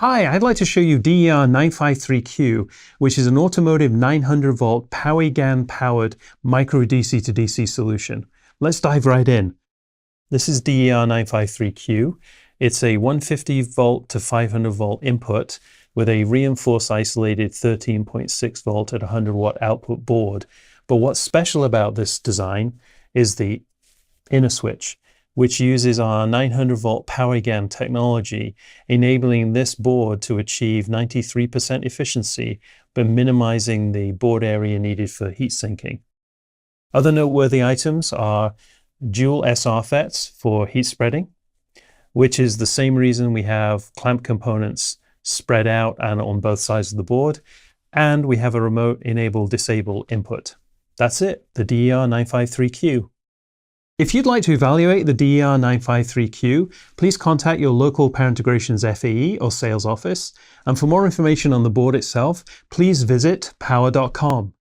Hi, I'd like to show you DER953Q, which is an automotive 900-volt PowiGaN powered micro DC to DC solution. Let's dive right in. This is DER953Q. It's a 150-volt to 500-volt input with a reinforced isolated 13.6 volt at 100-watt output board. But what's special about this design is the inner switch, which uses our 900-volt PowiGaN technology, enabling this board to achieve 93% efficiency, but minimizing the board area needed for heat sinking. Other noteworthy items are dual SR FETs for heat spreading, which is the same reason we have clamp components spread out and on both sides of the board, and we have a remote enable disable input. That's it, the DER953Q. If you'd like to evaluate the DER953Q, please contact your local Power Integrations FAE or sales office. And for more information on the board itself, please visit power.com.